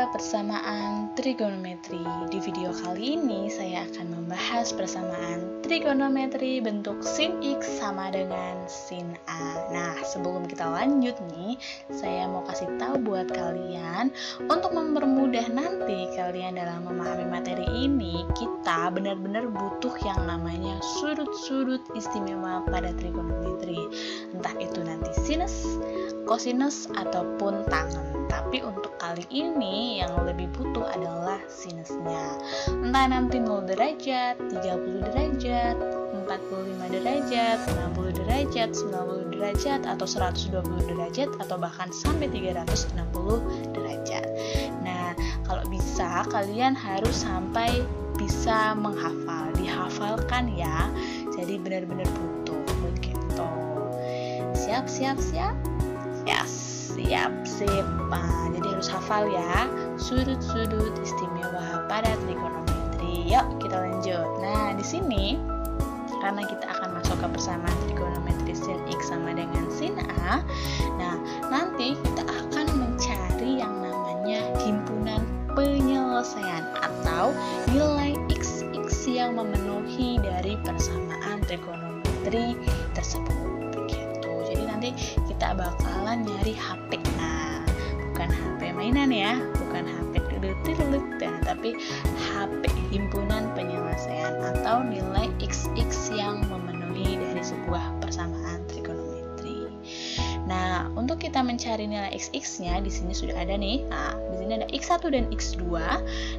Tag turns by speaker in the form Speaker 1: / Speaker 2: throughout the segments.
Speaker 1: ke persamaan trigonometri. Di video kali ini saya akan membahas persamaan trigonometri bentuk sin X sama dengan sin A. Nah, sebelum kita lanjut nih, saya mau kasih tahu buat kalian, untuk mempermudah nanti kalian dalam memahami materi ini, kita benar-benar butuh yang namanya sudut-sudut istimewa pada trigonometri. Entah itu nanti sinus, kosinus, ataupun tangen. Tapi untuk kali ini yang lebih butuh adalah sinusnya. Entah nanti 0 derajat, 30 derajat, 45 derajat, 60 derajat, 90 derajat, atau 120 derajat, atau bahkan sampai 360 derajat. Nah, kalau bisa kalian harus sampai bisa menghafal, dihafalkan ya. Jadi benar-benar butuh begitu. Siap? Siap. Nah, jadi harus hafal ya sudut-sudut istimewa pada trigonometri. Yuk kita lanjut. Nah, di sini karena kita akan masuk ke persamaan trigonometri sin X sama dengan sin A. Nah, nanti kita akan mencari yang namanya himpunan penyelesaian atau nilai XX yang memenuhi dari persamaan trigonometri tersebut. Jadi nanti kita bakalan nyari HP. Nah, bukan HP mainan ya, bukan HP tapi HP himpunan penyelesaian atau nilai XX yang memenuhi dari sebuah persamaan trigonometri. Nah, untuk kita mencari nilai XX-nya di sini sudah ada nih. Nah, di sini ada X1 dan X2.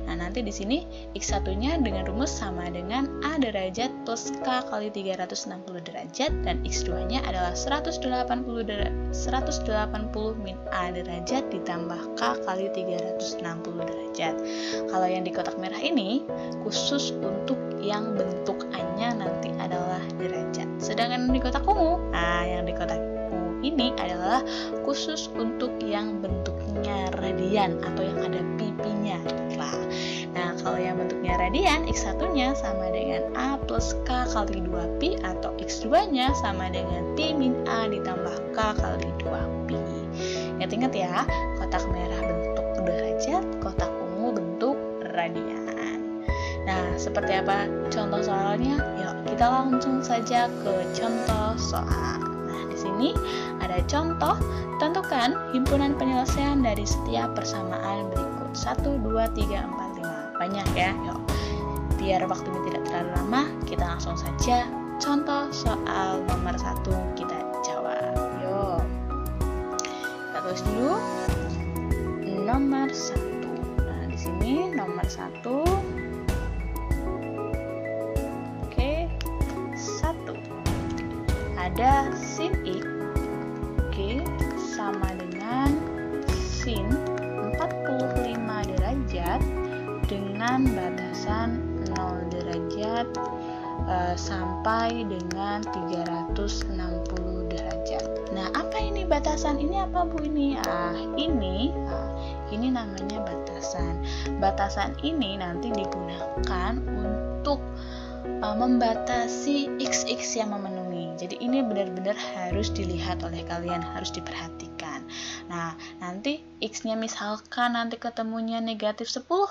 Speaker 1: Nah, nanti di sini X1-nya dengan rumus sama dengan A derajat plus K kali 360 derajat, dan X2-nya adalah 180 min A derajat ditambah K kali 360 derajat. Kalau yang di kotak merah ini khusus untuk yang bentuk A-nya nanti adalah derajat. Sedangkan di kotak ungu, yang di kotak ini adalah khusus untuk yang bentuknya radian atau yang ada pipinya. Nah, kalau yang bentuknya radian, X1-nya sama dengan A plus K kali 2pi, atau X2-nya sama dengan pi min A ditambah K kali 2pi. Ingat-ingat ya, kotak merah bentuk derajat, kotak ungu bentuk radian. Nah, seperti apa contoh soalnya? Yuk, kita langsung saja ke contoh soal. Di sini ada contoh, tentukan himpunan penyelesaian dari setiap persamaan berikut 1, 2, 3, 4, 5. Banyak ya, yuk. Biar waktunya tidak terlalu lama, kita langsung saja contoh soal nomor 1 kita jawab. Yuk, kita tulis dulu nomor 1. Nah, di sini nomor 1. Oke, 1. Ada sin X sama dengan sin 45 derajat dengan batasan 0 derajat sampai dengan 360 derajat. Nah, apa ini batasan? Ini apa Bu ini? Ini namanya batasan. Batasan ini nanti digunakan untuk membatasi XX yang memenuhi. Jadi ini benar-benar harus dilihat oleh kalian, harus diperhatikan. Nah, nanti X-nya misalkan nanti ketemunya negatif 10,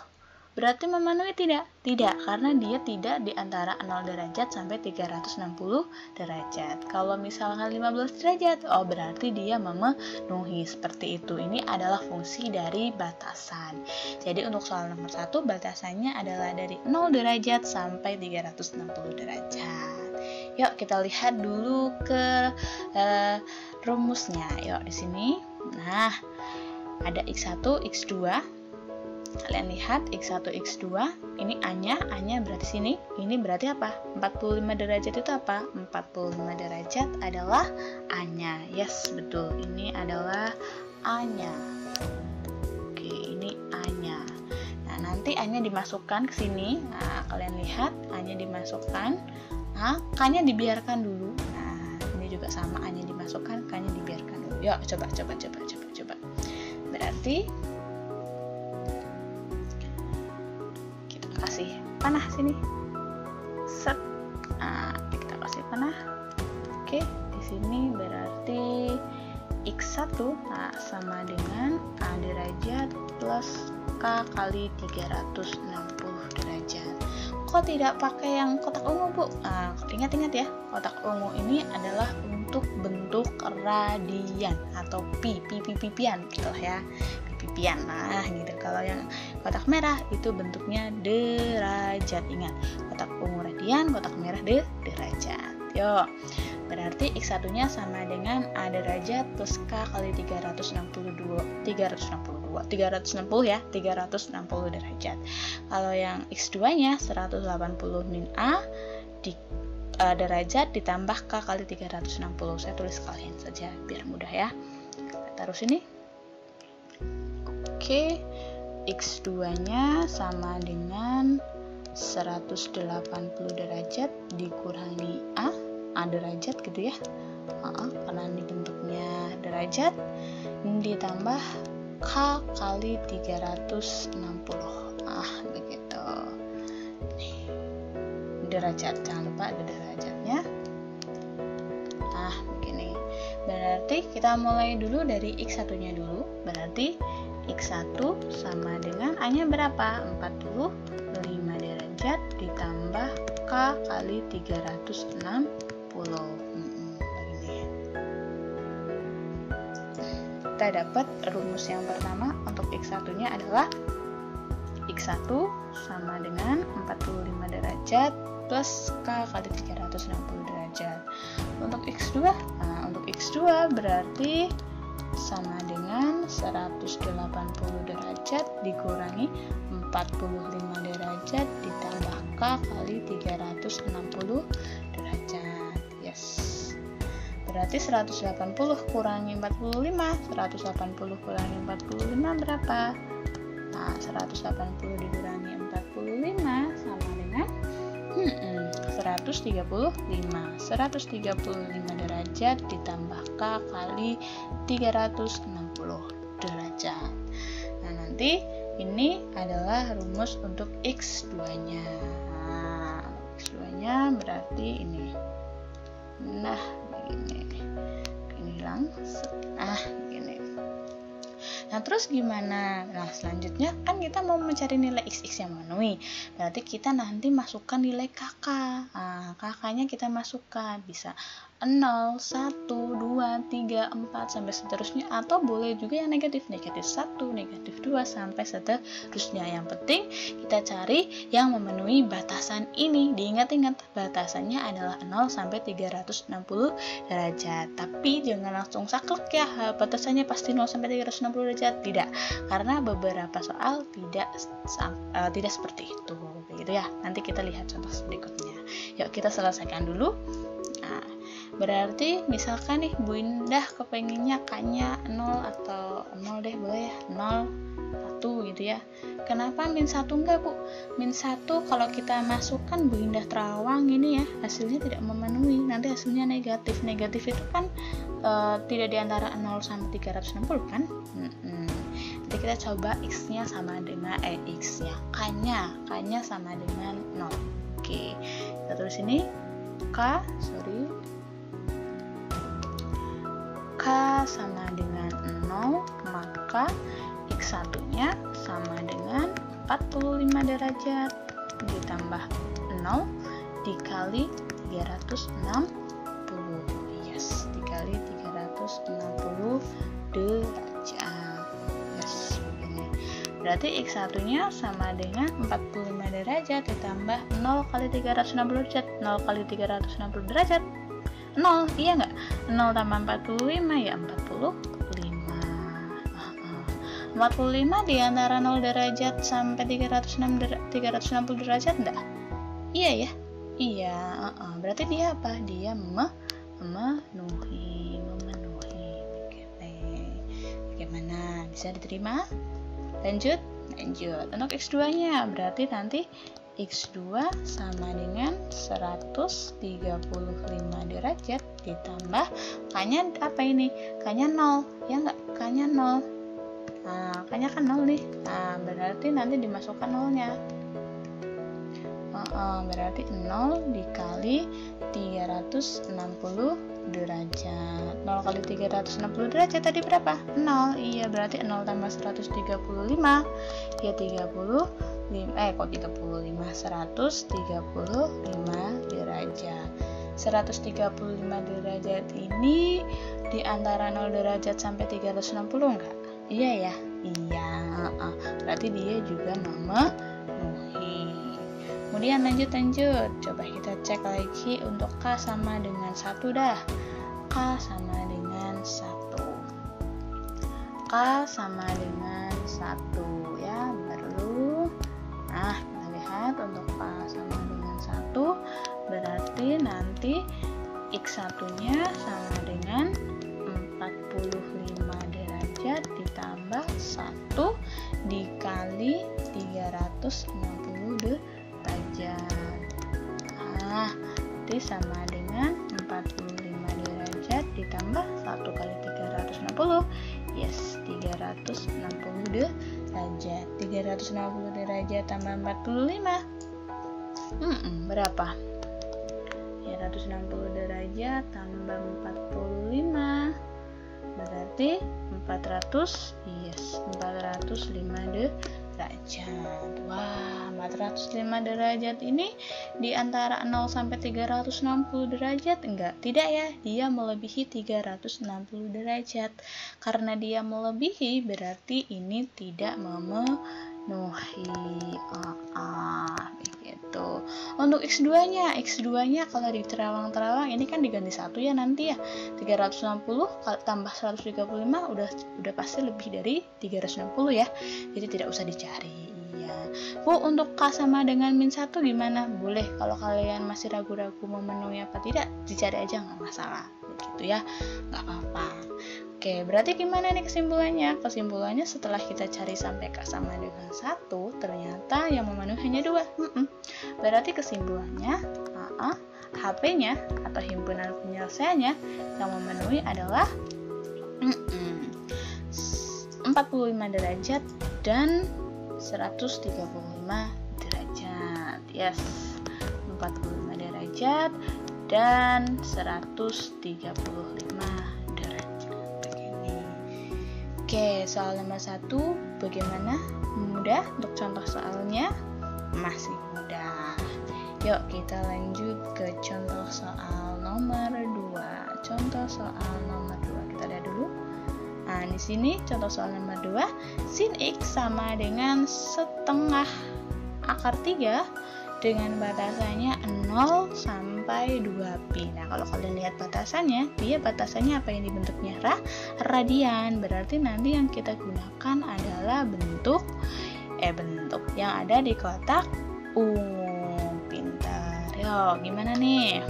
Speaker 1: berarti memenuhi tidak? Tidak, karena dia tidak di antara 0 derajat sampai 360 derajat. Kalau misalkan 15 derajat, berarti dia memenuhi. Seperti itu. Ini adalah fungsi dari batasan. Jadi untuk soal nomor 1, batasannya adalah dari 0 derajat sampai 360 derajat. Yuk kita lihat dulu ke rumusnya. Yuk di sini. Nah, ada X1, X2. Kalian lihat X1, X2. Ini A-nya berarti sini. Ini berarti apa? 45 derajat itu apa? 45 derajat adalah A-nya. Yes, betul. Ini adalah A-nya. Oke, ini A-nya. Nah, nanti A-nya dimasukkan ke sini. Nah, kalian lihat A-nya dimasukkan. Nah, K-nya dibiarkan dulu. Nah, ini juga sama, A-nya dimasukkan, K-nya dibiarkan dulu. Yuk, coba. Berarti kita kasih panah sini. Set. Nah, kita kasih panah. Oke, di sini berarti X1 sama dengan A derajat plus K kali 360 derajat. Kok tidak pakai yang kotak ungu, Bu? Nah, ingat-ingat ya, kotak ungu ini adalah untuk bentuk radian atau pipian gitu ya. Pipian. Nah, gitu. Kalau yang kotak merah itu bentuknya derajat. Ingat, kotak ungu radian, kotak merah derajat. Yuk. Berarti X1-nya sama dengan A derajat plus K kali 360 ya, 360 derajat. Kalau yang X2-nya 180 min A derajat ditambah K kali 360. Saya tulis sekalian saja biar mudah ya. Kita taruh sini. Oke, X2-nya sama dengan 180 derajat dikurangi A derajat gitu ya, karena ini bentuknya derajat, ditambah K kali 360. Begitu. Nih, derajat, jangan lupa ada derajatnya. Begini. Berarti kita mulai dulu dari X1-nya dulu. Berarti X1 sama dengan A-nya berapa? 45 derajat ditambah K kali 360. Begini. Kita dapat rumus yang pertama untuk X1-nya adalah X1 sama dengan 45 derajat plus K kali 360 derajat. Untuk X2 berarti sama dengan 180 derajat dikurangi 45 derajat ditambah K kali 360 derajat. Yes. Berarti 180 kurangi 45. 180 kurangi 45 berapa? 180 dikurangi 45 sama dengan 135 derajat ditambah K kali 360 derajat. Nah, nanti ini adalah rumus untuk X2-nya. X2-nya berarti ini. Nah, begini. Ini hilang. Begini. Nah, terus gimana? Nah, selanjutnya kan kita mau mencari nilai x yang memenuhi. Berarti kita nanti masukkan nilai KK. KK-nya kita masukkan. Bisa 0, 1, 2, 3, 4, sampai seterusnya. Atau boleh juga yang negatif. Negatif 1, negatif 2, sampai seterusnya. Yang penting kita cari yang memenuhi batasan ini. Diingat-ingat, batasannya adalah 0 sampai 360 derajat. Tapi jangan langsung saklek ya, batasannya pasti 0 sampai 360 derajat. Tidak, karena beberapa soal tidak seperti itu, begitu ya. Nanti kita lihat contoh berikutnya. Yuk kita selesaikan dulu. Nah, berarti misalkan nih Bu Indah kepengennya K-nya 0 atau 0 deh, boleh ya, 0, 1 gitu ya. Kenapa min 1 enggak, Bu? Min 1 kalau kita masukkan Bu Indah terawang ini ya, hasilnya tidak memenuhi, nanti hasilnya negatif. Negatif itu kan tidak diantara 0 sampai 360 kan? Nanti kita coba X-nya sama dengan X ya, K-nya sama dengan 0. Oke, kita tulis ini K sama dengan 0, maka X1-nya sama dengan 45 derajat ditambah 0 dikali 360. Yes, dikali 360 derajat. Yes, begini. Berarti X1-nya sama dengan 45 derajat ditambah 0 kali 360 derajat. 0 kali 360 derajat 0, iya nggak? 0 tambah 45 ya 45. 45 di antara 0 derajat sampai 360 derajat enggak? Iya ya? Iya, berarti dia apa? Dia memenuhi. Bagaimana? Bisa diterima? Lanjut. Untuk X2-nya berarti nanti X2 sama dengan 135 derajat ditambah K-nya apa ini? K-nya 0, ya enggak? K-nya 0. Nah, K-nya kan 0 nih. Nah, berarti nanti dimasukkan 0-nya. Berarti 0 dikali 360 derajat. 0 kali 360 derajat tadi berapa? 0. Iya, berarti 0 tambah 135 ya 35. 135 derajat. 135 derajat ini di antara 0 derajat sampai 360 enggak? Iya ya? Iya. Berarti dia juga memenuhi. Kemudian lanjut. Coba kita cek lagi untuk K sama dengan 1 dah. K sama dengan 1. K sama dengan 1 ya, baru. Nah, kita lihat untuk K sama dengan 1 berarti nanti X1-nya sama dengan 45 derajat ditambah 1 dikali 360 derajat. Nah, itu sama dengan 45 derajat ditambah 1 kali 360. Yes, 360 derajat. 360 derajat tambah 45. Berapa? 360 derajat tambah 45 berarti 400. Yes, 405 derajat. Wah, 405 derajat ini di antara 0 sampai 360 derajat enggak? Tidak ya, dia melebihi 360 derajat. Karena dia melebihi berarti ini tidak memenuhi. Begitu. Untuk X2-nya kalau di terawang-terawang ini kan diganti 1 ya nanti ya. 360 tambah 135 udah pasti lebih dari 360 ya. Jadi tidak usah dicari. Iya. Bu, untuk K sama dengan -1 gimana? Boleh, kalau kalian masih ragu-ragu memenuhi apa tidak, dicari aja, nggak masalah. Begitu ya, nggak apa-apa. Oke, berarti gimana nih kesimpulannya? Kesimpulannya setelah kita cari sampai K sama dengan 1, ternyata yang memenuhi hanya 2. Berarti kesimpulannya, HP-nya atau himpunan penyelesaiannya yang memenuhi adalah 45 derajat dan 135 derajat. Yes, 45 derajat dan 135 derajat. Begini. Oke, soal nomor 1 bagaimana? Mudah untuk contoh soalnya? Masih mudah. Yuk kita lanjut ke contoh soal nomor 2. Contoh soal nomor 2 kita lihat dulu. Nah, di sini contoh soal nomor 2, sin X sama dengan setengah akar 3 dengan batasannya 0 sampai 2pi. Nah, kalau kalian lihat batasannya, dia batasannya apa yang dibentuknya? Radian. Berarti nanti yang kita gunakan adalah bentuk yang ada di kotak ungu. Pintar. Yo, gimana nih?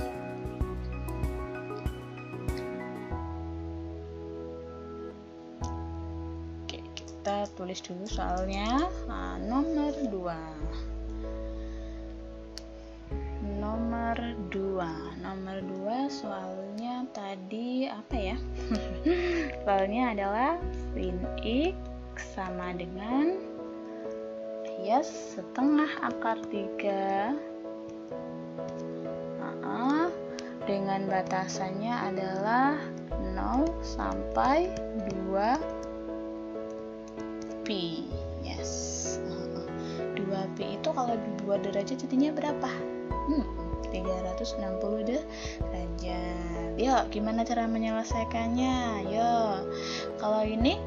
Speaker 1: Kita tulis dulu soalnya. Nomor 2 soalnya tadi apa ya? Soalnya adalah sin X sama dengan setengah akar 3 dengan batasannya adalah 0 sampai 2pi. Yes. 2pi itu kalau 2 derajat jadinya berapa? 360 derajat. Yuk, gimana cara menyelesaikannya? Yuk. Kalau ini,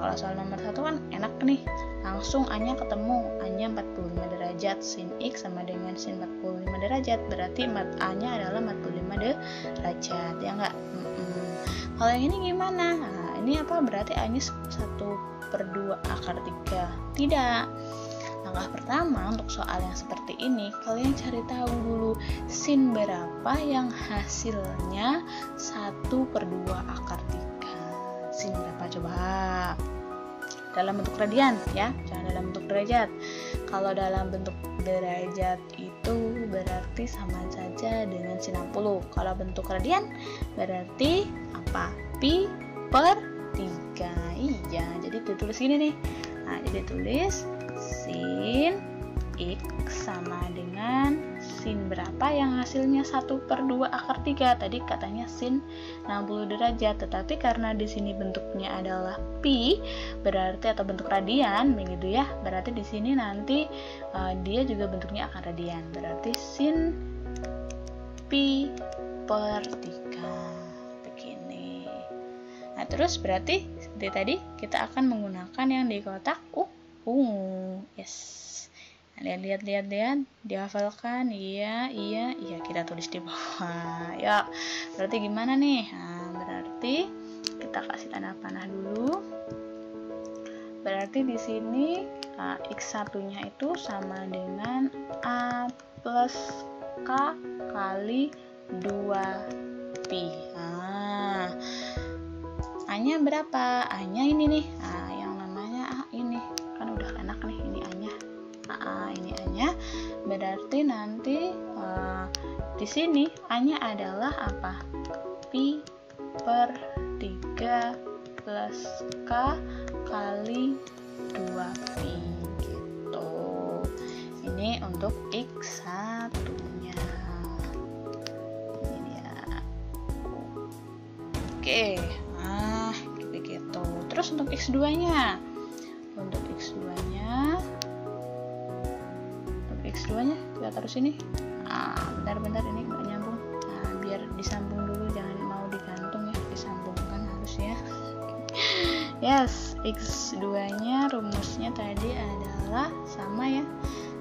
Speaker 1: kalau soal nomor 1 kan enak nih. Langsung A-nya ketemu. A-nya 45 derajat. Sin X sama dengan sin 45 derajat. Berarti A-nya adalah 45 derajat. Ya enggak? Kalau yang ini gimana? Nah, ini apa? Berarti A-nya 1/2 akar 3. Tidak. Langkah pertama untuk soal yang seperti ini, kalian cari tahu dulu sin berapa yang hasilnya 1/2 akar 3. Sin berapa coba? Dalam bentuk radian ya, jangan dalam bentuk derajat. Kalau dalam bentuk derajat itu berarti sama saja dengan sin 60. Kalau bentuk radian berarti apa? Pi/3. Iya, jadi ditulis gini nih. Nah, jadi tulis sin X sama dengan sin berapa yang hasilnya 1/2 akar 3. Tadi katanya sin 60 derajat, tetapi karena di sini bentuknya adalah pi, berarti atau bentuk radian begitu ya. Berarti di sini nanti dia juga bentuknya akan radian. Berarti sin pi per 3 begini. Nah, terus berarti seperti tadi kita akan menggunakan yang di kotak yes. Nah, lihat dihafalkan. Iya, kita tulis di bawah. Ya, berarti gimana nih? Nah, berarti kita kasih tanda panah dulu. Berarti di sini X1-nya itu sama dengan A plus K kali 2pi. Nah, A-nya berapa? A-nya ini nih. Yang namanya ini. Kan udah enak nih, ini A-nya. Ini A-nya. Berarti nanti di sini A-nya adalah apa? Pi per 3 plus K kali 2pi gitu. Ini untuk X1-nya. Ini dia. Oke. Nah, begitu. Terus untuk X2-nya. Untuk X2-nya kita taruh sini. Bentar ini nggak nyambung. Nah, biar disambung dulu, jangan mau digantung ya, disambungkan harusnya. Yes, X2-nya rumusnya tadi adalah sama ya.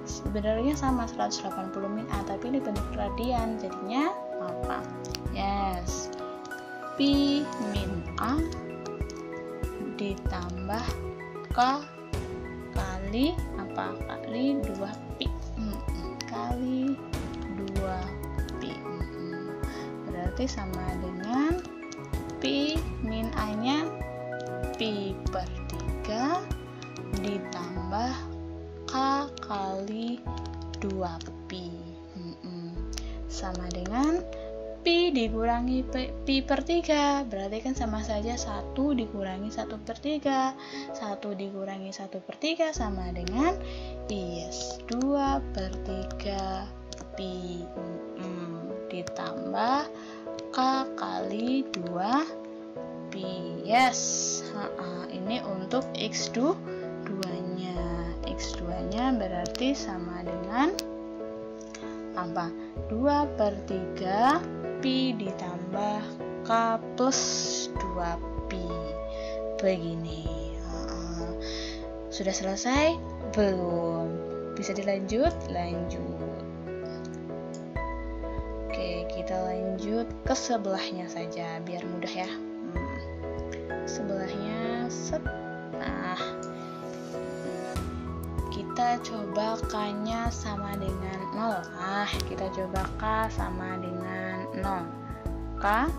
Speaker 1: Sebenarnya sama 180 min A, tapi ini bentuk radian, jadinya apa? Yes, pi min A ditambah K kali apa? Kali 2pi. Kali 2pi. Berarti sama dengan pi min A-nya pi per 3 ditambah K kali 2pi. Sama dengan pi dikurangi pi per 3. Berarti kan sama saja 1 dikurangi 1/3. 1 dikurangi 1/3 sama dengan 2/3 pi ditambah K kali 2pi. Yes. Ini untuk X2-nya. X2-nya berarti sama dengan apa? 2/3 pi ditambah K plus 2pi. Begini. Sudah selesai? Belum. Bisa dilanjut? Lanjut. Oke, kita lanjut ke sebelahnya saja biar mudah ya. Sebelahnya set. Nah, kita coba K-nya sama dengan 0. Kita coba K sama dengan 0. Bentar.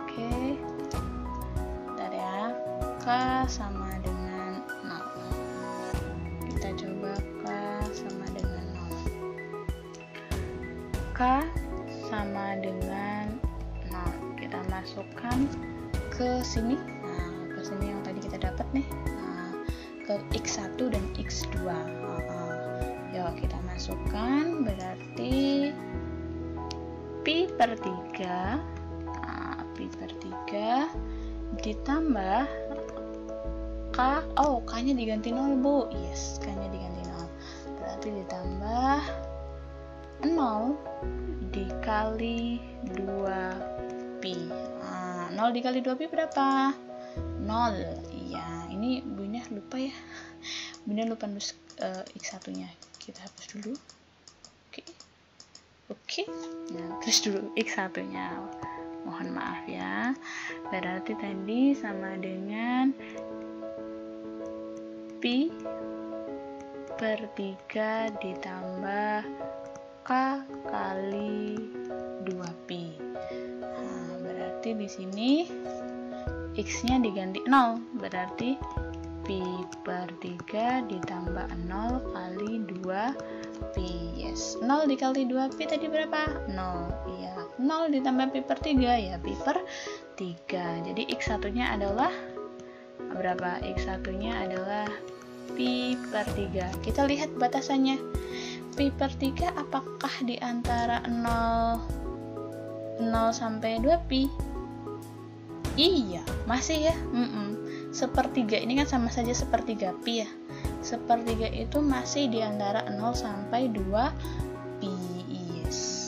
Speaker 1: Oke. Bentar ya. K sama dengan 0. Kita coba K sama dengan 0. K sama dengan 0. Kita masukkan ke sini. Nah, ke sini yang tadi kita dapat nih. Nah, ke X1 dan X2. Yuk kita masukkan, berarti pi per 3. Pi per 3 ditambah K. K-nya diganti 0, Bu. Yes, K-nya diganti 0. Berarti ditambah 0 dikali 2pi. 0 dikali 2pi berapa? 0. Iya, ini Bunda lupa ya. Bunda lupa nulis X1-nya. Kita hapus dulu. Oke. Nah, terus dulu X1-nya. Mohon maaf ya. Berarti tadi sama dengan pi per 3 ditambah K kali 2pi. Nah, berarti di sini X-nya diganti 0. Berarti pi per 3 ditambah 0 kali 2pi. Yes. 0 dikali 2pi tadi berapa? 0. Iya. 0 ditambah pi per 3 ya pi per 3. Jadi X1-nya adalah berapa? X1 nya adalah pi per 3. Kita lihat batasannya. Pi per 3 apakah di antara 0 sampai 2 pi? Iya, masih ya. Sepertiga ini kan sama saja sepertiga pi ya. Sepertiga itu masih di antara 0 sampai 2 pi. Yes.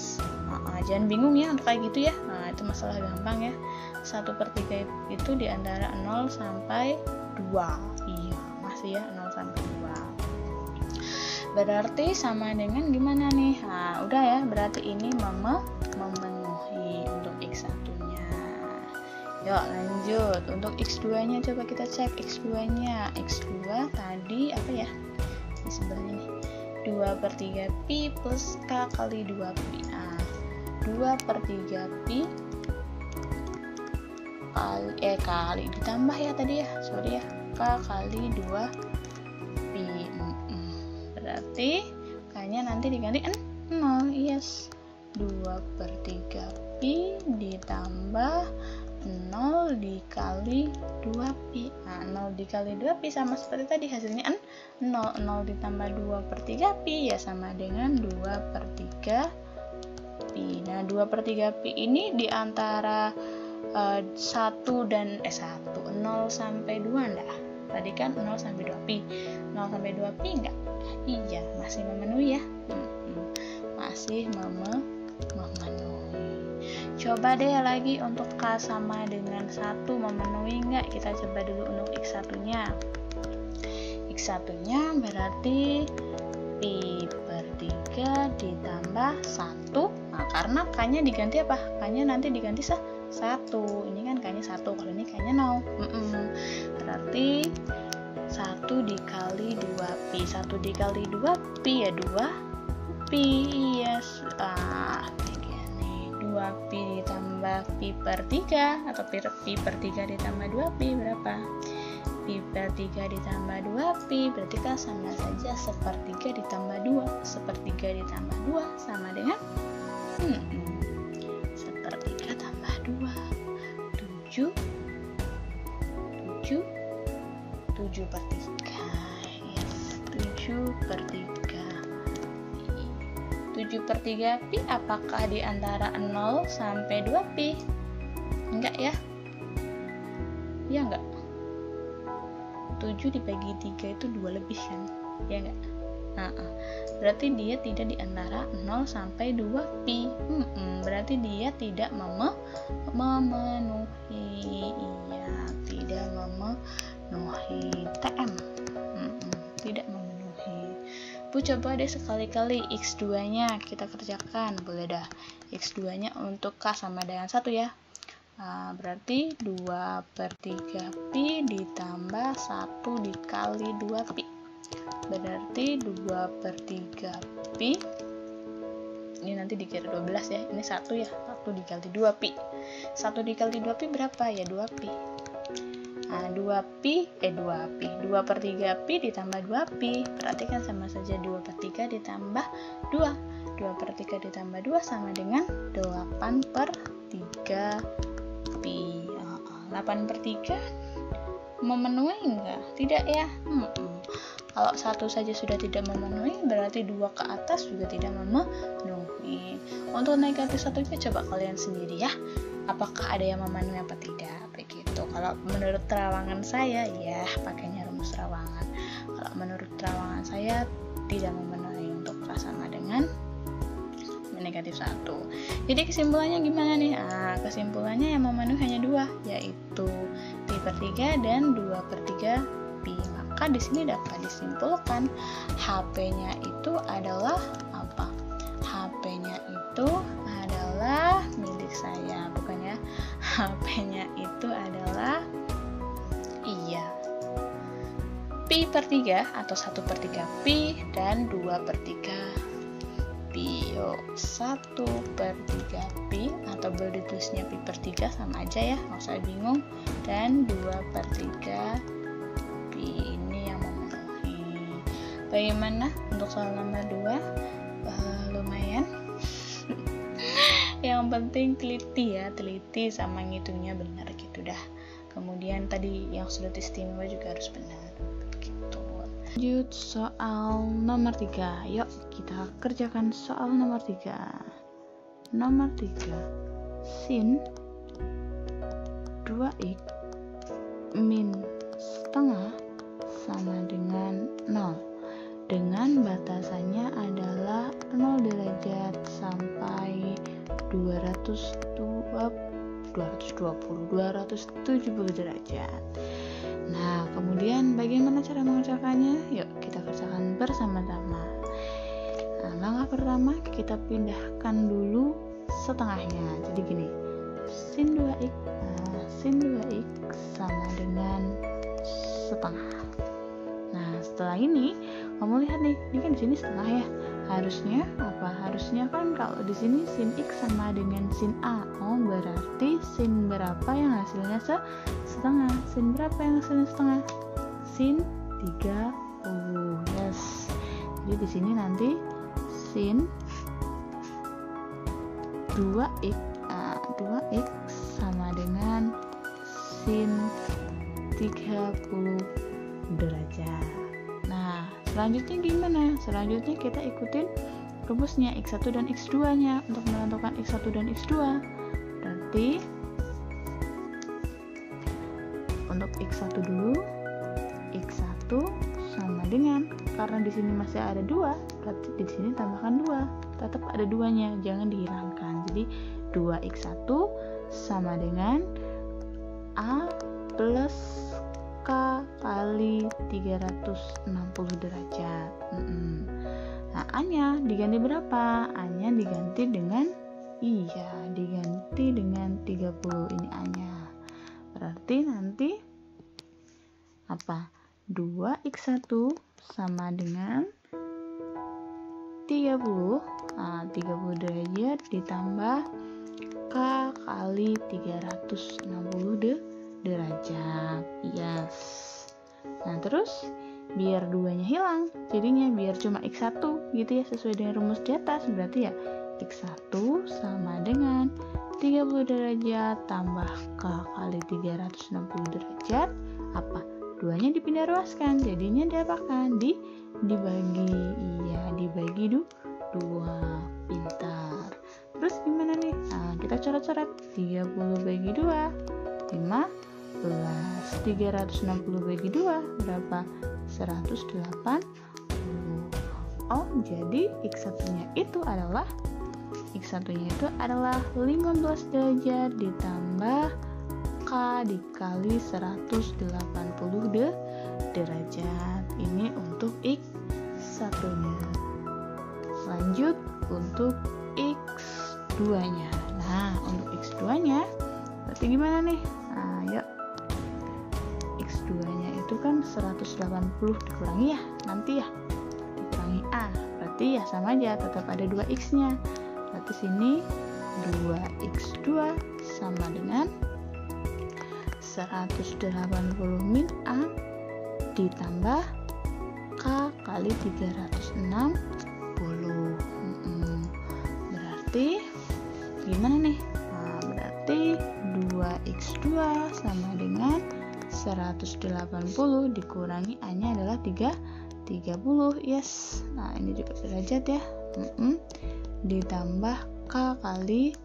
Speaker 1: Jangan bingung ya untuk kayak gitu ya. Itu masalah gampang ya. 1/3 itu di antara 0 sampai 2. Iya, masih ya 0 sampai 2. Berarti sama dengan gimana nih? Udah ya, berarti ini memenuhi untuk X1-nya. Yuk lanjut, untuk X2-nya coba kita cek X2-nya. X2 tadi apa ya? Di sebelahnya nih. 2/3 pi plus K kali 2 pi. 2/3 pi kali ditambah ya tadi ya. Sorry ya. K kali 2 pi. Berarti K-nya nanti diganti 0. Yes. 2/3 pi ditambah 0 dikali 2 pi. 0 dikali 2 pi sama seperti tadi, hasilnya 0. 0 ditambah 2/3 pi ya sama dengan 2/3 pi. Nah, 2/3 pi ini di antara 1 dan 0 sampai 2 enggak? Tadi kan 0 sampai 2 pi. 0 sampai 2 pi enggak? Iya, masih memenuhi ya. Masih memenuhi. Coba deh lagi untuk K sama dengan 1 memenuhi enggak? Kita coba dulu untuk X1-nya. X1-nya berarti pi per 3 ditambah 1. Karena K-nya diganti apa? K-nya nanti diganti 1. Ini kan K-nya 1, kalau ini K-nya 0. Berarti 1 dikali 2 pi. 1 dikali 2 pi ya 2 pi. Yes. 2 pi ditambah pi per 3 atau pi per 3 ditambah 2 pi berapa? Pi per 3 ditambah 2 pi berarti kan sama saja sepertiga ditambah 2. Sepertiga ditambah 2 sama dengan sepertiga tambah 2 7 per 3. Yes, 7 per 3. 7 per 3 pi apakah di antara 0 sampai 2 pi? Enggak ya? Ya enggak? 7 dibagi 3 itu 2 lebih kan? Ya enggak? Berarti dia tidak di antara 0 sampai 2 pi. Berarti dia tidak memenuhi. Iya, tidak memenuhi TM. Tidak memenuhi. Bu, coba deh sekali-kali X2-nya kita kerjakan. Boleh dah. X2-nya untuk K sama dengan 1 ya. Berarti 2/3 pi ditambah 1 dikali 2 pi. Berarti 2/3 pi. Ini nanti dikira 12 ya. Ini 1 ya. 1 dikali 2 pi. 1 dikali 2 pi berapa ya? 2 pi. 2 pi. 2/3 pi ditambah 2 pi. Berarti kan sama saja 2/3 ditambah 2. 2/3 ditambah 2 sama dengan 8/3 pi. 8/3 memenuhi enggak? Tidak ya. Kalau 1 saja sudah tidak memenuhi, berarti 2 ke atas juga tidak memenuhi. Untuk negatif 1-nya coba kalian sendiri ya. Apakah ada yang memenuhi apa tidak? Begitu. Kalau menurut terawangan saya, ya pakainya rumus terawangan. Kalau menurut terawangan saya tidak memenuhi untuk K sama dengan negatif 1. Jadi kesimpulannya gimana nih? Kesimpulannya yang memenuhi hanya 2, yaitu pi per 3 dan 2/3 pi. Maka di sini dapat disimpulkan HP-nya itu adalah apa? HP-nya itu adalah milik saya, bukan ya? HP-nya itu adalah pi per 3 atau 1/3 pi dan 2/3 pi. 1/3 pi atau boleh ditulisnya pi per 3 sama aja ya, nggak usah bingung. Dan 2/3 pi ini yang memenuhi. Bagaimana untuk soal nomor 2? Lumayan. Yang penting teliti ya, teliti sama ngitungnya benar gitu dah. Kemudian tadi yang sudut istimewa juga harus benar. Begitu. Lanjut soal nomor 3. Yuk kita kerjakan soal nomor 3. Nomor 3. Sin 2x min setengah sama dengan 0 dengan batasannya adalah 0 derajat sampai 270 derajat. Nah, kemudian bagaimana cara mengerjakannya? Yuk kita kerjakan bersama-sama. Nah, langkah pertama kita pindahkan dulu setengahnya. Jadi gini, sin 2x sama dengan setengah. Nah, setelah ini kamu lihat nih, ini kan di sini setengah ya. Harusnya apa? Harusnya kan kalau di sini sin x sama dengan sin a. Oh, berarti sin berapa yang hasilnya setengah? Sin berapa yang hasilnya setengah? Sin 30. Yes. Jadi di sini nanti sin 2x 2x sama dengan sin 30 derajat. Nah, selanjutnya gimana? Selanjutnya kita ikutin rumusnya x1 dan x2 nya untuk menentukan x1 dan x2. Berarti untuk x1 dulu, x1 sama dengan, karena di sini masih ada 2, berarti di sini tambahkan 2. Tetap ada 2-nya, jangan dihilangkan. Jadi 2x1 sama dengan a plus k kali 360 derajat. Nah, A-nya diganti berapa? A-nya diganti dengan diganti dengan 30. Ini A-nya. Berarti nanti apa? 2x1 sama dengan 30. Nah, 30 derajat ditambah k kali 360 derajat. Yes. Nah, terus biar 2-nya hilang, jadinya biar cuma x1 gitu ya, sesuai dengan rumus di atas. Berarti ya x1 sama dengan 30 derajat tambah k kali 360 derajat. Apa? 2-nya dipindah ruaskan, jadinya diapakan? Dibagi. Iya, dibagi 2. Pintar. Terus gimana nih? Nah, kita coret-coret. 30 bagi 2 15. 360 bagi 2 berapa? 180. Oh, jadi x1-nya itu adalah 15 derajat ditambah k dikali 180 derajat. Ini untuk x1-nya. Lanjut untuk x2-nya. Nah, untuk x2-nya berarti gimana nih? Nah, yuk. X2-nya itu kan 180 dikurangi ya, nanti ya. Dikurangi A. Berarti ya sama aja, tetap ada 2x-nya. Berarti sini 2x2 sama dengan 180 min A ditambah K kali 360. Berarti gimana nih? Nah, berarti 2x2 sama dengan 180 dikurangi A-nya adalah 30. Yes. Nah, ini juga derajat ya. Ditambah K kali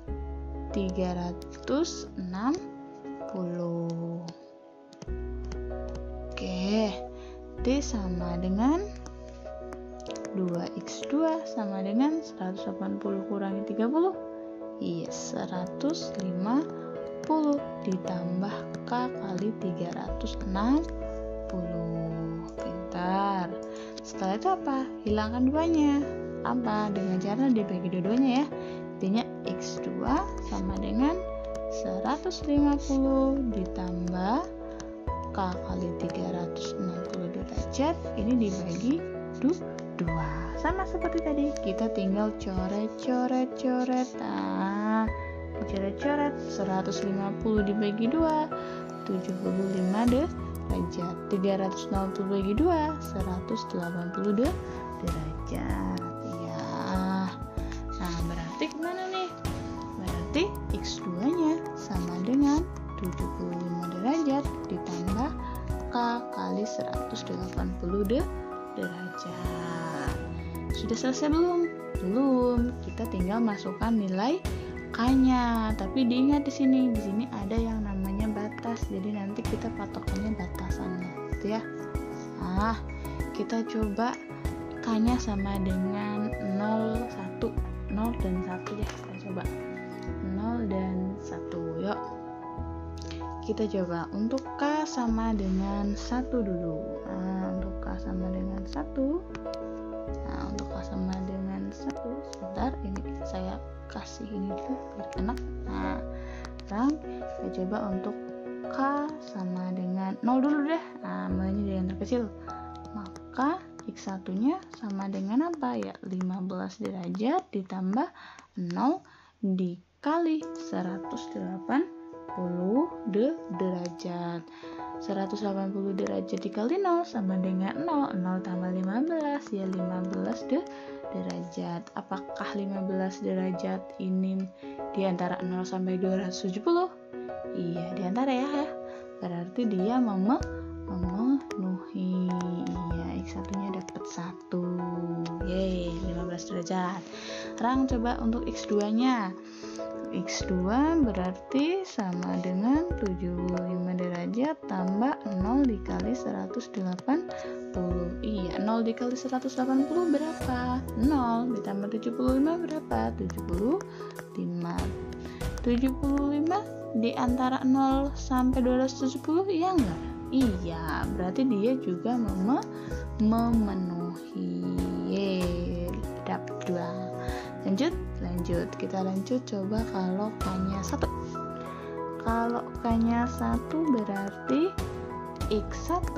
Speaker 1: 360. Oke. D sama dengan 2x2 sama dengan 180 kurangi 30. Yes, 150 ditambah K kali 360. Pintar. Setelah itu apa? Hilangkan 2-nya. Apa? Dengan cara dibagi dua-duanya ya. Intinya x2 sama dengan 150 ditambah K kali 360 derajat. Ini dibagi 2. Sama seperti tadi, kita tinggal coret-coret. Nah, coret-coret 150 dibagi 2 75 derajat. 360 bagi 2 180 derajat. Ya. Nah, berarti gimana nih? Berarti x2-nya sama dengan 75 derajat ditambah K kali 180 derajat. Sudah selesai belum? Belum. Kita tinggal masukkan nilai K-nya. Tapi diingat di sini ada yang namanya batas. Jadi nanti kita patokannya batasannya, gitu ya. Nah, kita coba K-nya sama dengan 0, 1. 0 dan 1 ya. Kita coba 0 dan 1. Yuk. Kita coba untuk K sama dengan 1 dulu. Nah, untuk K sama dengan 1. Nah, untuk K sama dengan 1. Sebentar, ini saya kasih ini dulu biar enak. Nah, sekarang kita coba untuk K sama dengan 0 dulu deh. Nah, mulainya dari yang terkecil. Maka X1 nya sama dengan apa ya? 15 derajat ditambah 0 dikali 180 derajat. 180 derajat dikali 0 sama dengan 0. 0 tambah 15 ya 15 derajat. Apakah 15 derajat ini di antara 0 sampai 270? Iya, di antara ya. Berarti dia memenuhi. Iya, X1 nya dapat 1. Yeay, 15 derajat. Sekarang coba untuk X2 nya. X2 berarti sama dengan 75 derajat tambah 0 dikali 180. Iya, 0 dikali 180 berapa? 0 ditambah 75 berapa? 75. 75 di antara 0 sampai 270, iya enggak? Iya, berarti dia juga memenuhi. Yeay, dapat 2. Lanjut, kita lanjut coba kalau K-nya 1. Kalau K-nya 1 berarti X1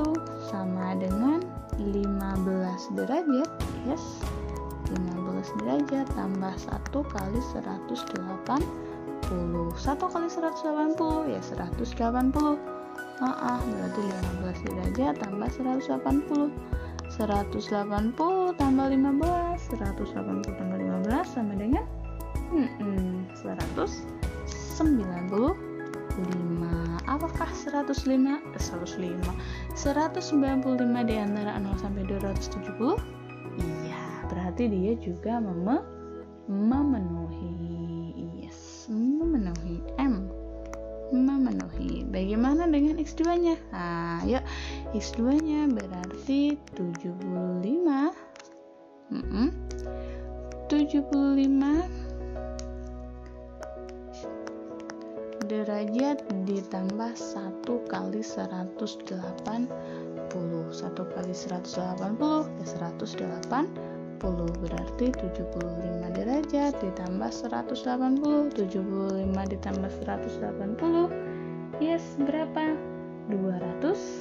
Speaker 1: sama dengan 15 derajat. Yes, 15 derajat tambah 1 kali 180. 1 kali 180 ya 180. Berarti 15 derajat tambah 180. 180 tambah 15, 180 tambah 15 sama dengan 195. Apakah 195 di antara 0 sampai 270? Iya, berarti dia juga memenuhi. Yes, memenuhi. Memenuhi. Bagaimana dengan X2 nya? Nah, yuk, X2 nya berarti 75 derajat ditambah 1 kali 180. 1 kali 180 ya 180. Berarti 75 derajat ditambah 180. 75 ditambah 180. Yes, berapa? 200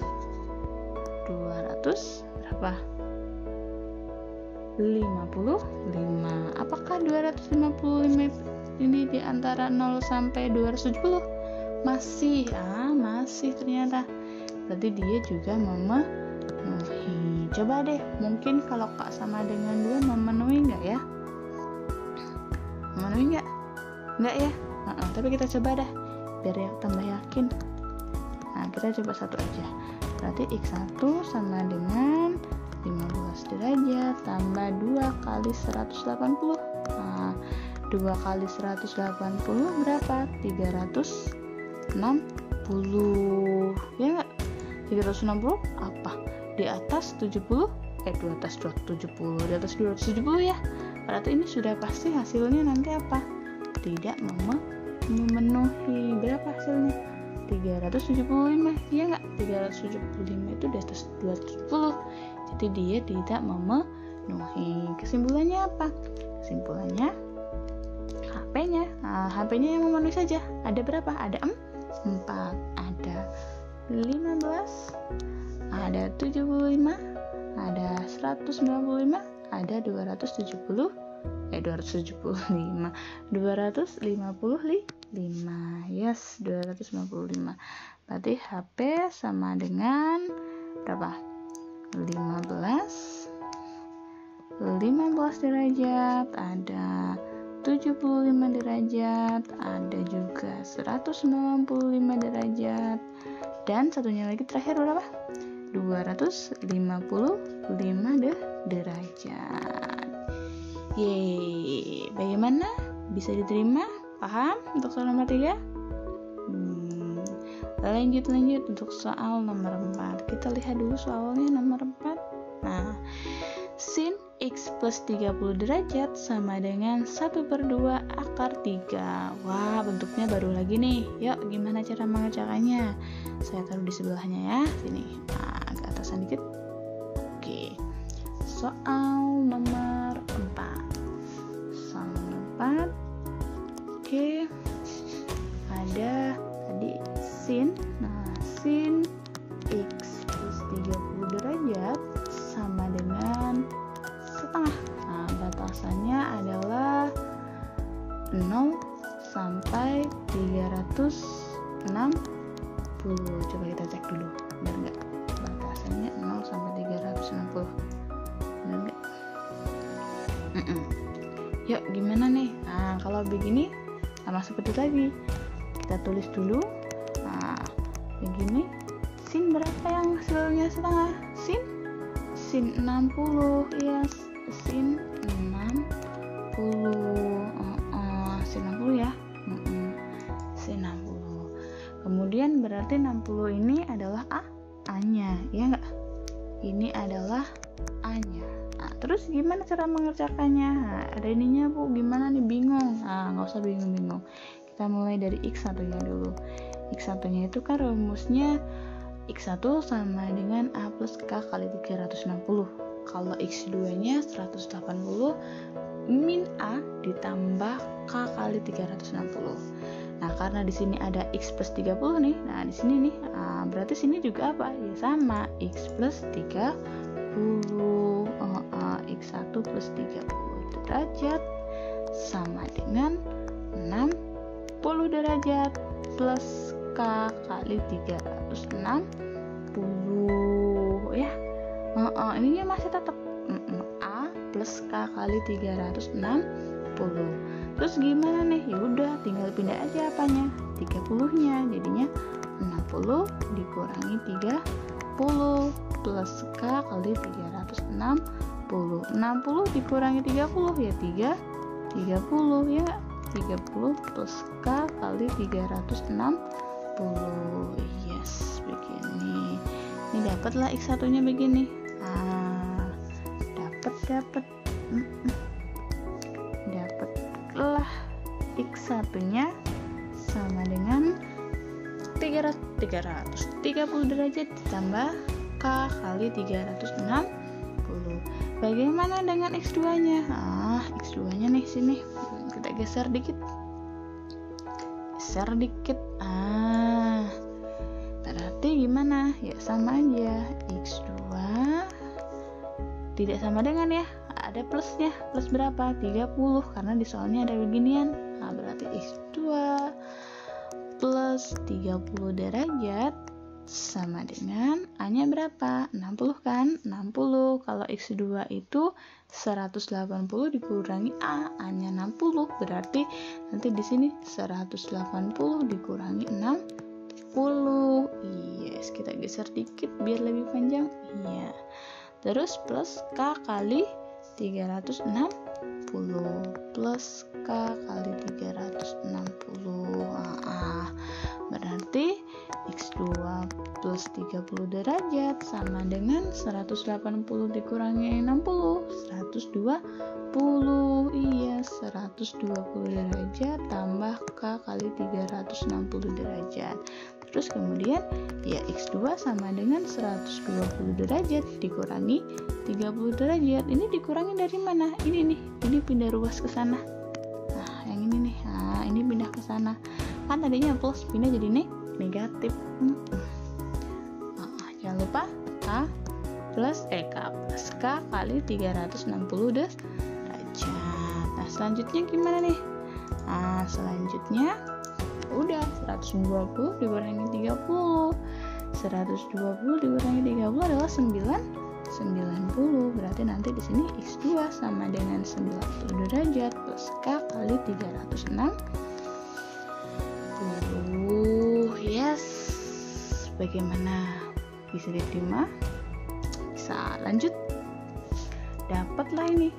Speaker 1: berapa? 55. Apakah 255 ini di antara 0 sampai 270? Masih ternyata. Berarti dia juga memenuhi. Coba deh, mungkin kalau K sama dengan 2 memenuhi enggak ya? Memenuhi enggak? Enggak ya? Tapi kita coba dah biar ya tambah yakin. Nah, kita coba 1 aja. Berarti X1 sama dengan 15 derajat tambah 2 kali 180. Nah, 2 kali 180 berapa? 360. Ya enggak? 360 apa? Di atas 70? Di atas 270. Di atas 270 ya. Berarti ini sudah pasti hasilnya nanti apa? Tidak memenuhi. Berapa hasilnya? 375. Iya enggak? 375 itu di atas 270. Jadi dia tidak memenuhi. Kesimpulannya apa? Kesimpulannya HP-nya. Nah, HP-nya yang memenuhi saja. Ada berapa? Ada 4. Ada 15. Ada 75. Ada 195. Ada 275. 255. Yes, 255. Berarti HP sama dengan berapa? 15 derajat, ada 75 derajat, ada juga juga 195 derajat. Dan satunya lagi terakhir berapa? 255 derajat. Yeay, bagaimana? Bisa diterima? Paham untuk soal nomor 3? Lanjut untuk soal nomor 4. Kita lihat dulu soalnya nomor 4. Nah, sin X plus 30 derajat sama dengan 1/2 akar 3. Wah, bentuknya baru lagi nih. Yuk, gimana cara mengerjakannya? Saya taruh di sebelahnya ya. Sini. Nah, agak atasan dikit. Oke. Soal nomor 4. Soal nomor 4. Oke. Ada tadi sin. Nah, sin X plus 30 derajat sama dengan setengah. Nah, batasannya adalah 0 sampai 360. Coba kita cek dulu, benar nggak? Batasannya 0 sampai 360. Benar nggak? Yuk, gimana nih? Nah, kalau begini sama seperti tadi. Kita tulis dulu. Nah, begini. Sin berapa yang hasilnya setengah? Sin 60. Ya, sin 60. Sin 60 ya. Sin 60. Kemudian berarti 60 ini adalah A-nya, ya enggak? Ini adalah A-nya. Nah, terus gimana cara mengerjakannya? Nah, ada ininya, Bu. Gimana nih? Bingung? Nah, nggak usah bingung-bingung. Kita mulai dari X1-nya dulu. X1-nya itu kan rumusnya X1 sama dengan A plus K kali 360. Kalau X2-nya 180 min A ditambah K kali 360. Nah, karena di sini ada X plus 30 nih. Nah, di sini nih, berarti sini juga apa? Ya sama, X plus 30. X1 plus 30 derajat sama dengan 60 derajat plus K kali 360 ya. Ininya masih tetap A plus K kali 360. Terus gimana nih? Ya udah, tinggal pindah aja apanya? 30-nya. Jadinya 60 dikurangi 30 plus K kali 360. 60 dikurangi 30 ya 30 ya. 30 plus K kali 360. Yes, begini. Ini dapatlah X1-nya begini. Dapatlah X1-nya sama dengan 330 derajat ditambah K kali 360. Bagaimana dengan X2-nya? X2-nya nih sini. Kita geser dikit. Berarti gimana? Ya sama aja. X2 tidak sama dengan ya. Ada plusnya. Plus berapa? 30. Karena di soalnya ada beginian. Nah, berarti X2 plus 30 derajat sama dengan A-nya berapa? 60 kan? 60. Kalau X2 itu 180 dikurangi A-nya 60. Berarti nanti di sini 180 dikurangi 60. Yes, kita geser dikit biar lebih panjang. Iya. Terus plus K kali 360 plus K kali 360. Berarti X2 plus 30 derajat sama dengan 180 dikurangi 60, 120. Iya, 120 derajat tambah K kali 360 derajat. Terus kemudian ya X2 sama dengan 120 derajat dikurangi 30 derajat. Ini dikurangi dari mana? Ini nih, ini pindah ruas ke sana. Nah, yang ini nih. Nah, ini pindah ke sana. Kan tadinya plus, pindah jadi negatif. Jangan lupa K plus K kali 360 derajat. Nah, selanjutnya gimana nih? Nah, selanjutnya udah 120 dikurangi 30. 120 dikurangi 30 adalah 90. Berarti nanti di sini X2 sama dengan 90 derajat plus K kali 360. bagaimana? Bisa diterima? Bisa lanjut? Dapatlah ini.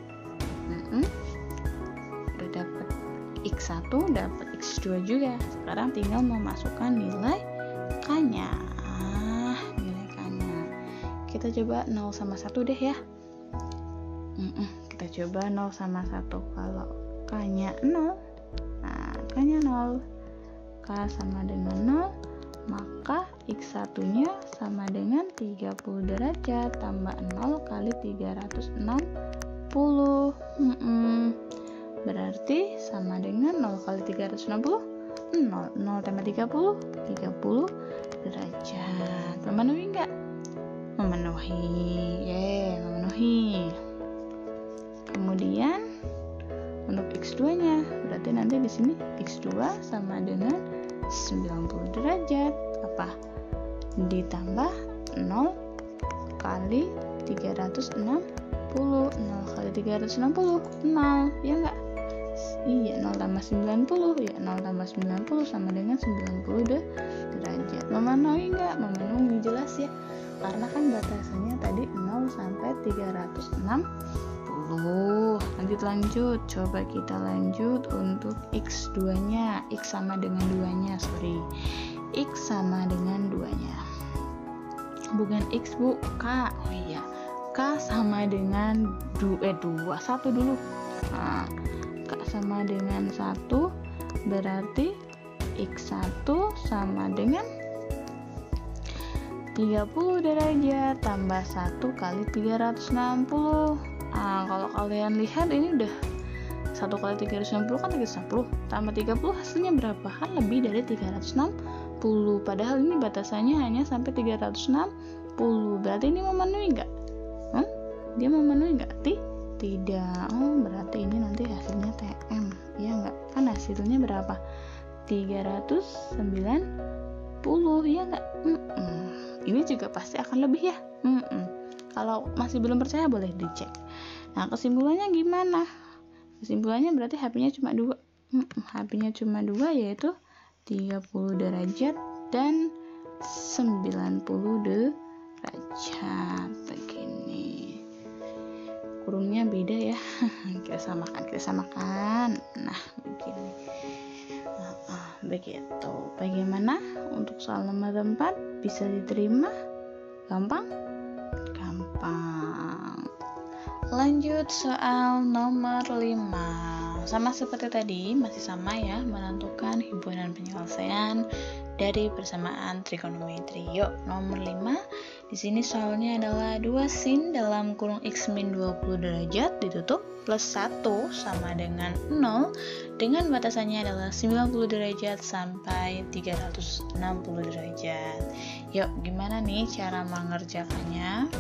Speaker 1: Udah dapat X1, dapat X2 juga. Sekarang tinggal memasukkan nilai K-nya. Nilai K-nya. Kita coba 0 sama 1 deh ya. Kita coba 0 sama 1. Kalau K-nya 0, nah K-nya 0. K sama dengan 0, maka X1-nya sama dengan 30 derajat tambah 0 kali 360. Berarti sama dengan 0 kali 360, 0 tambah 30 derajat. Memenuhi nggak? Memenuhi. Memenuhi. Kemudian untuk X2-nya, berarti nanti di sini X2 sama dengan 90 derajat. Apa? Ditambah 0 kali 360. 0 kali 360, 0. Ya enggak? Iya, 0 tambah 90. Ya, 0 tambah 90 sama dengan 90 derajat. Memenuhi enggak? Memenuhi, jelas ya. Karena kan batasannya tadi 0 sampai 360. Lanjut. Coba kita lanjut untuk X2-nya. X sama dengan 2-nya, X sama dengan 2-nya. Bukan X, Bu, K. Oh iya. K sama dengan 1 dulu. Nah, K sama dengan 1 berarti X1 sama dengan 30 derajat tambah 1 kali 360. Kalau kalian lihat ini udah 1 kali 360 kan 360 tambah 30 hasilnya berapa? Kan lebih dari 360. Padahal ini batasannya hanya sampai 360. Berarti ini memenuhi nggak? Dia memenuhi nggak? Tidak. Berarti ini nanti hasilnya TM. Ya nggak? Kan hasilnya berapa? 390. Ya nggak? Ini juga pasti akan lebih ya. Kalau masih belum percaya boleh dicek. Nah, kesimpulannya gimana? Kesimpulannya berarti HP-nya cuma 2. HP-nya cuma 2, yaitu 30 derajat dan 90 derajat. Begini. Kurungnya beda ya. Kita samakan. Nah, begini. Begitu. Bagaimana untuk soal nomor 4? Bisa diterima? Gampang? Lanjut soal nomor 5. Sama seperti tadi, masih sama ya, menentukan himpunan penyelesaian dari persamaan trigonometri. Yuk, nomor 5. Di sini soalnya adalah 2 sin dalam kurung x min 20 derajat ditutup plus 1 sama dengan 0 dengan batasannya adalah 90 derajat sampai 360 derajat. Yuk, gimana nih cara mengerjakannya?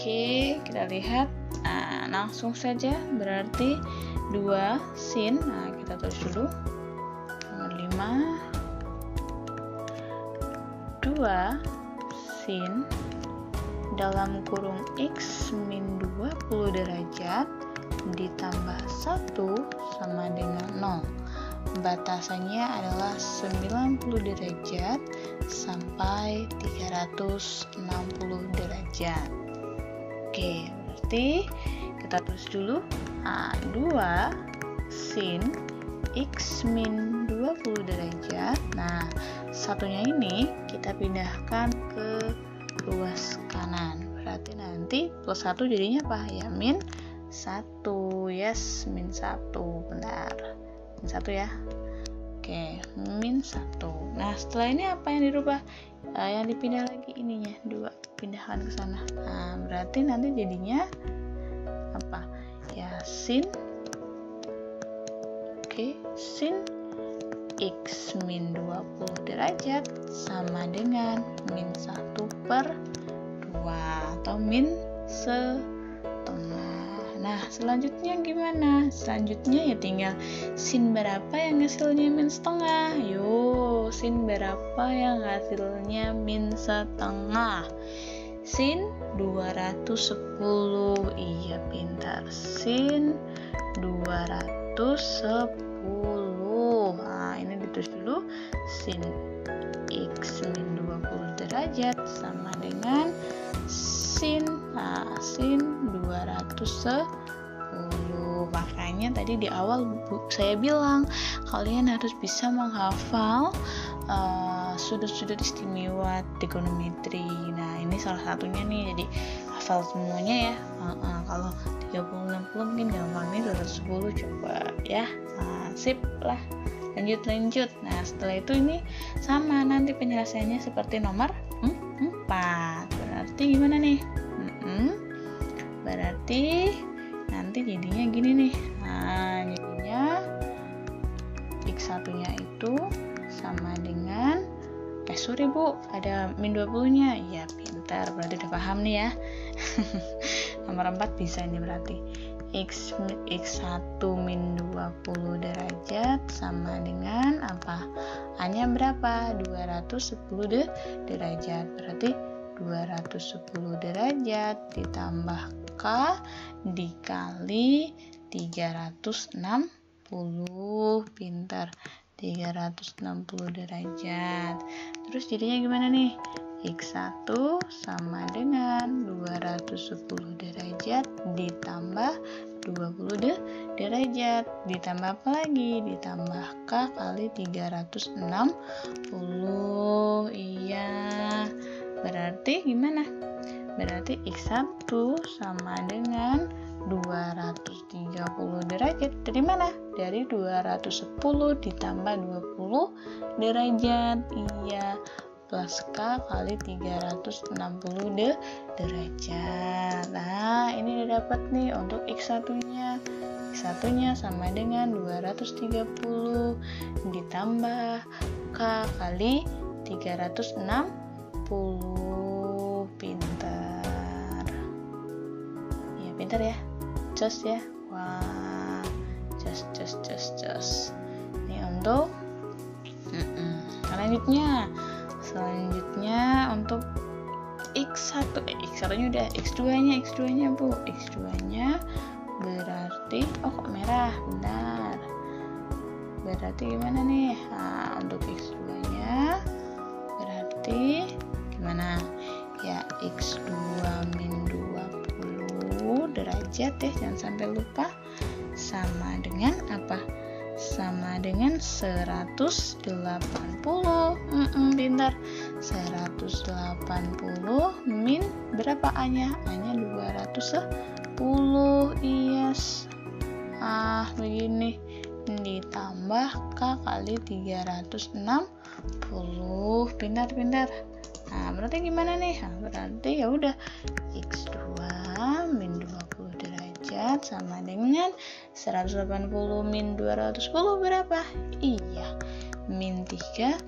Speaker 1: Oke, kita lihat. Langsung saja, berarti 2 sin. Nah, kita tulis dulu. Nomor 5. 2 sin dalam kurung x min 20 derajat ditambah 1 sama dengan 0. Batasannya adalah 90 derajat sampai 360 derajat. Oke, berarti kita tulis dulu 2 sin x min 20 derajat. Nah, satunya ini kita pindahkan ke ruas kanan. Berarti nanti plus 1 jadinya apa? Ya, min 1. Yes, min 1. Benar. Min 1 ya. Oke, min 1. Nah, setelah ini apa yang dirubah? Yang dipindah lagi ininya, 2. Pindahkan ke sana. Nah, berarti nanti jadinya apa? Ya, sin. Oke, sin x min 20 derajat sama dengan min 1/2 atau min setengah. Nah, selanjutnya gimana? Selanjutnya ya tinggal sin berapa yang hasilnya min setengah. Yo, sin berapa yang hasilnya min setengah? Sin 210. Iya, pintar. Sin 210. Terus dulu sin X min 20 derajat sama dengan sin 210. Makanya tadi di awal saya bilang kalian harus bisa menghafal sudut-sudut istimewa trigonometri. Nah, ini salah satunya nih, jadi hafal semuanya ya. Kalau 30-60 mungkin gampang nih, 210 coba ya. Sip lah, lanjut. Nah, setelah itu ini sama nanti penyelesaiannya seperti nomor 4. Berarti gimana nih? Berarti nanti jadinya gini nih. Nah, jadinya X1 nya itu sama dengan Bu, ada min 20 nya. Ya, pintar, berarti udah paham nih ya. Nomor 4 bisa ini berarti X1 min 20 derajat sama dengan apa? A nya berapa? 210 derajat. Berarti 210 derajat ditambah K dikali 360. Pintar, 360 derajat. Terus jadinya gimana nih? X1 sama dengan 210 derajat ditambah 20 derajat. Ditambah apa lagi? Ditambah K kali 360. Iya. Berarti gimana? Berarti X1 sama dengan 230 derajat. Dari mana? Dari 210 ditambah 20 derajat. Iya, plus K kali 360 derajat. Nah, ini udah dapat nih untuk X1-nya. X1-nya sama dengan 230 ditambah K kali 360. Pintar. Ya, pintar ya. Jos ya. Wah, jos. Ini untuk selanjutnya untuk X1 nya udah, X2 nya Bu. X2-nya berarti kok merah, benar. Berarti gimana nih? Nah, untuk X2-nya berarti gimana? Ya, X2 min 20 derajat ya, jangan sampai lupa, sama dengan apa? Sama dengan 180. Pintar. 180 min berapa A-nya? A-nya 210. Yes. Begini. Ditambah K kali 360. Pintar. Nah, berarti gimana nih? Nah, berarti ya udah X2 min 20 derajat sama dengan 180 min 210 berapa? Iya, min 30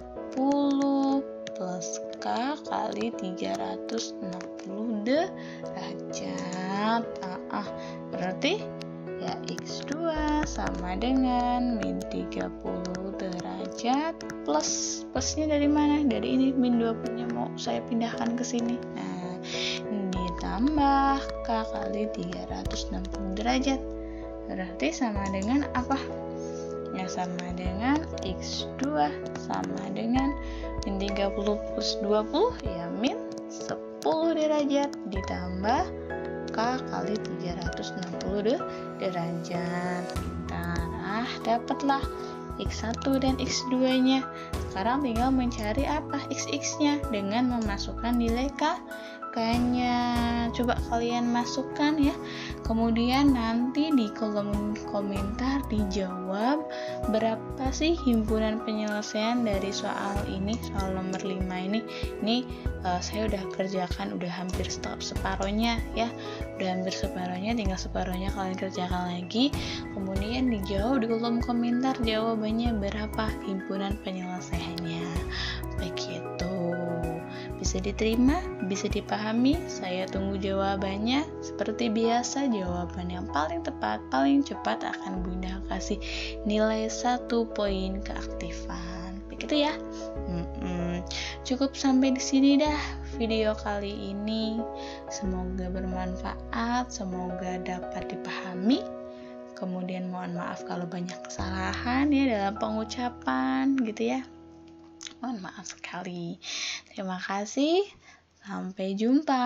Speaker 1: plus K kali 360 derajat. Berarti ya X2 sama dengan min 30 derajat plusnya dari mana? Dari ini min 20-nya mau saya pindahkan ke sini. Nah, ditambah K kali 360 derajat. Berarti sama dengan apa? Ya, sama dengan X2 sama dengan min 30 plus 20 ya min 10 derajat ditambah K kali 360 derajat. Pintar. Dapatlah X1 dan X2-nya. Sekarang tinggal mencari apa? X-nya dengan memasukkan nilai K-nya. Coba kalian masukkan ya. Kemudian nanti di kolom komentar dijawab berapa sih himpunan penyelesaian dari soal ini, soal nomor 5 ini. Ini saya udah kerjakan, udah hampir separohnya ya. Udah hampir separohnya, tinggal separohnya kalian kerjakan lagi. Kemudian dijawab di kolom komentar jawabannya berapa himpunan penyelesaiannya. Begitu. Bisa diterima, bisa dipahami. Saya tunggu jawabannya. Seperti biasa, jawaban yang paling tepat, paling cepat akan Bunda kasih nilai 1 poin keaktifan. Begitu ya. Cukup sampai di sini dah video kali ini. Semoga bermanfaat, semoga dapat dipahami. Kemudian mohon maaf kalau banyak kesalahan ya dalam pengucapan gitu ya. Mohon maaf sekali. Terima kasih. Sampai jumpa.